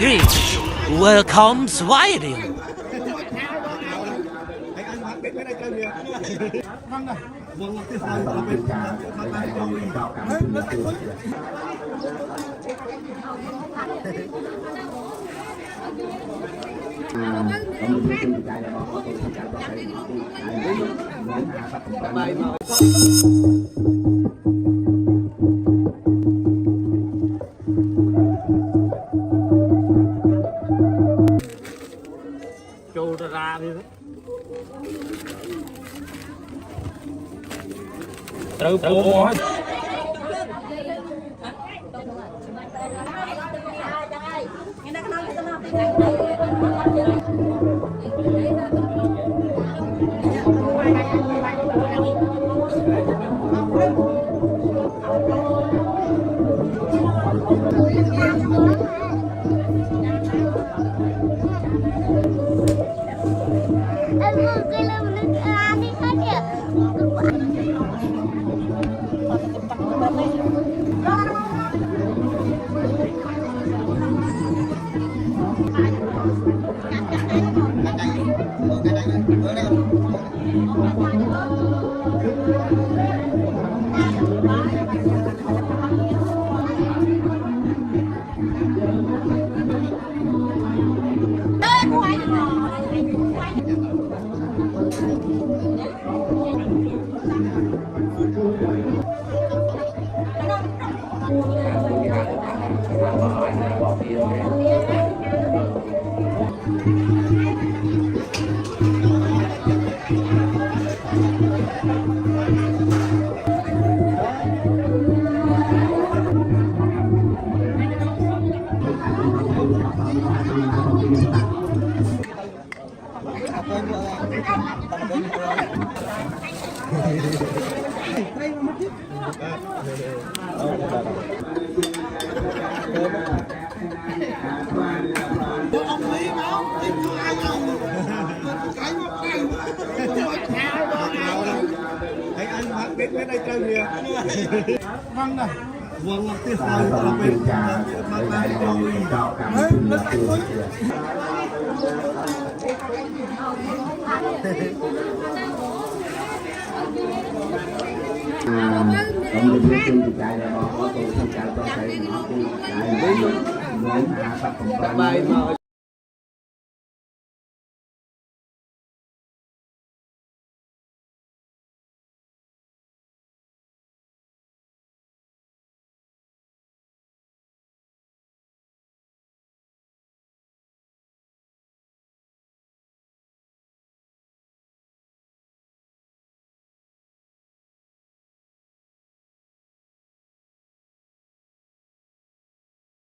Rich, welcome Sweden. Châu ra đi đó. Từ bộ hết. Anh biết cái đây chơi kìa. Vâng này. Vâng là tiếc rồi là bên mang lại cho mình. Đấy, nó đánh quá. Ông đi chung thì chạy là có tôi không chạy tôi chạy nó chạy đến muốn hạ tập